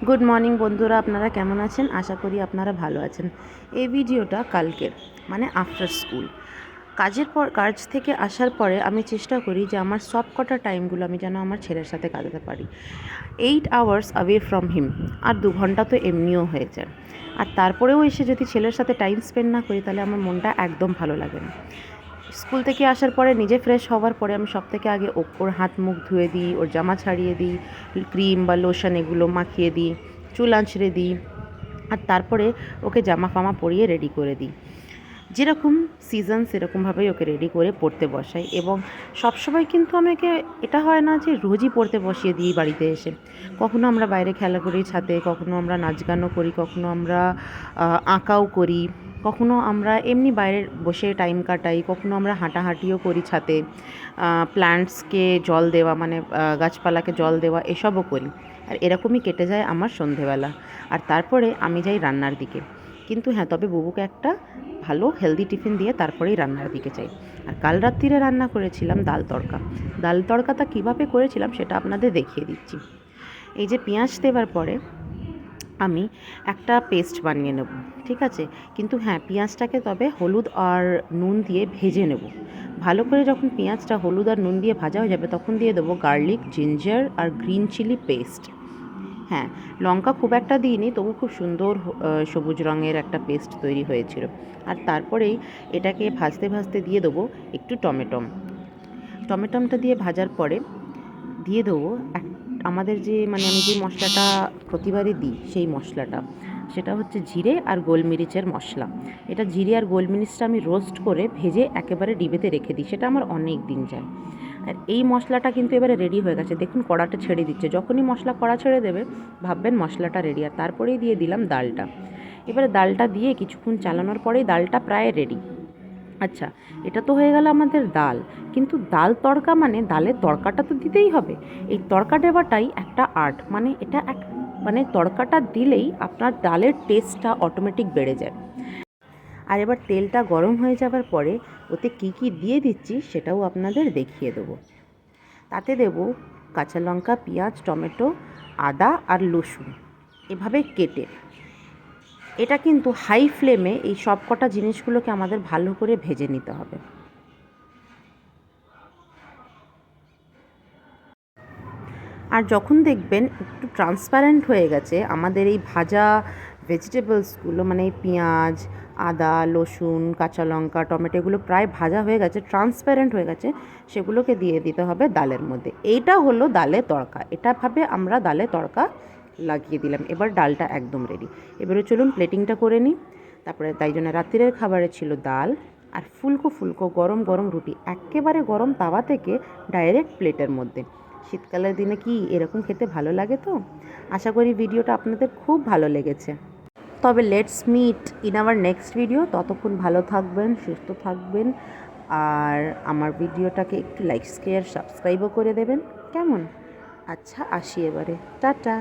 Good morning বন্ধুরা, আপনারা কেমন আছেন? আশা করি আপনারা ভালো আছেন। এই ভিডিওটা কালকের, মানে আফটার স্কুল কাজ থেকে আসার পরে আমি চেষ্টা করি যে আমার সব কটা টাইমগুলো আমি যেন আমার ছেলের সাথে কাটাতে পারি। 8 hours অ্যাওয়ে ফ্রম হিম, আর 2 ঘন্টা তো এমনিও হয়ে যায়। আর তারপরেও এসে যদি ছেলের সাথে টাইম স্পেন্ড না করি তাহলে আমার মনটা একদম ভালো লাগে না। স্কুল থেকে আসার পরে নিজে ফ্রেশ হওয়ার পরে আমি সব থেকে আগে ওর হাত মুখ ধুয়ে দিই, ওর জামা ছাড়িয়ে দিই, ক্রিম বা লোশন এগুলো মাখিয়ে দিই, চুল আঁচড়ে দিই, আর তারপরে ওকে জামা ফামা পরিয়ে রেডি করে দিই। যেরকম সিজন সেরকমভাবেই ওকে রেডি করে পড়তে বসাই। এবং সবসময় কিন্তু আমাকে এটা হয় না যে রোজই পড়তে বসিয়ে দিই বাড়িতে এসে। কখনো আমরা বাইরে খেলা করি ছাদে, কখনো আমরা নাচ গানও করি, কখনো আমরা আঁকাও করি, কখনো আমরা এমনি বাইরে বসে টাইম কাটাই, কখনো আমরা হাঁটাহাঁটিও করি ছাদে, প্ল্যান্টসকে জল দেওয়া, মানে গাছপালাকে জল দেওয়া, এসবও করি। আর এরকমই কেটে যায় আমার সন্ধেবেলা। আর তারপরে আমি যাই রান্নার দিকে। কিন্তু হ্যাঁ, তবে বুবুকে একটা ভালো হেলদি টিফিন দিয়ে তারপরেই রান্নার দিকে যাই। আর কাল রাত্রিরে রান্না করেছিলাম ডাল তড়কা। ডাল তড়কাটা কীভাবে করেছিলাম সেটা আপনাদের দেখিয়ে দিচ্ছি। এই যে পেঁয়াজ দেওয়ার পরে আমি একটা পেস্ট বানিয়ে নেব, ঠিক আছে? কিন্তু হ্যাঁ, পেঁয়াজটাকে তবে হলুদ আর নুন দিয়ে ভেজে নেব ভালো করে। যখন পেঁয়াজটা হলুদ আর নুন দিয়ে ভাজা হয়ে যাবে তখন দিয়ে দেবো গার্লিক, জিঞ্জার আর গ্রিন চিলি পেস্ট। হ্যাঁ, লঙ্কা খুব একটা দিইনি, তবু খুব সুন্দর সবুজ রঙের একটা পেস্ট তৈরি হয়েছিল। আর তারপরেই এটাকে ভাজতে ভাজতে দিয়ে দেবো একটু টমেটোমটা দিয়ে ভাজার পরে দিয়ে দেবো আমাদের যে, মানে আমি যে মশলাটা প্রতিবারই দিই সেই মশলাটা, সেটা হচ্ছে জিরে আর গোলমরিচের মশলা। এটা জিরে আর গোলমরিচটা আমি রোস্ট করে ভেজে একেবারে ডিবেতে রেখে দিই, সেটা আমার অনেক দিন যায়। আর এই মশলাটা কিন্তু এবারে রেডি হয়ে গেছে, দেখুন কড়াটা ছেড়ে দিচ্ছে। যখনই মশলা কড়া ছেড়ে দেবে ভাববেন মশলাটা রেডি। আর তারপরেই দিয়ে দিলাম ডালটা। এবারে ডালটা দিয়ে কিছুক্ষণ চালানোর পরেই ডালটা প্রায় রেডি। আচ্ছা, এটা তো হয়ে গেল আমাদের ডাল। কিন্তু ডাল তড়কা মানে ডালের তড়কাটা তো দিতেই হবে। এই তড়কা দেওয়াটাই একটা আর্ট, মানে এটা মানে তড়কাটা দিলেই আপনার ডালের টেস্টটা অটোমেটিক বেড়ে যায়। আর এবার তেলটা গরম হয়ে যাবার পরে ওতে কী কী দিয়ে দিচ্ছি সেটাও আপনাদের দেখিয়ে দেবো। তাতে দেব কাঁচা লঙ্কা, পেঁয়াজ, টমেটো, আদা আর রসুন এভাবে কেটে। এটা কিন্তু হাই ফ্লেমে এই সব কটা জিনিসগুলোকে আমাদের ভালো করে ভেজে নিতে হবে। আর যখন দেখবেন একটু ট্রান্সপারেন্ট হয়ে গেছে আমাদের এই ভাজা ভেজিটেবলসগুলো, মানে পেঁয়াজ, আদা, রসুন, কাঁচা লঙ্কা, টমেটো এগুলো প্রায় ভাজা হয়ে গেছে, ট্রান্সপারেন্ট হয়ে গেছে, সেগুলোকে দিয়ে দিতে হবে ডালের মধ্যে। এইটা হলো ডালে তড়কা। এটাভাবে আমরা ডালে তড়কা লাগিয়ে দিলাম। এবার ডালটা একদম রেডি। এবারে চলুন প্লেটিংটা করে নিই। তারপরে তাই জন্য রাত্রিরের খাবারে ছিল ডাল আর ফুলকো ফুলকো গরম গরম রুটি, একেবারে গরম তাওয়া থেকে ডাইরেক্ট প্লেটের মধ্যে। শীতকালের দিনে কি এরকম খেতে ভালো লাগে? তো আশা করি ভিডিওটা আপনাদের খুব ভালো লেগেছে। তবে let's meet in our next video. ততক্ষণ ভালো থাকবেন, সুস্থ থাকবেন, আর আমার ভিডিওটাকে একটু লাইক, শেয়ার, সাবস্ক্রাইবও করে দেবেন, কেমন? আচ্ছা, আসি এবারে। টাটা।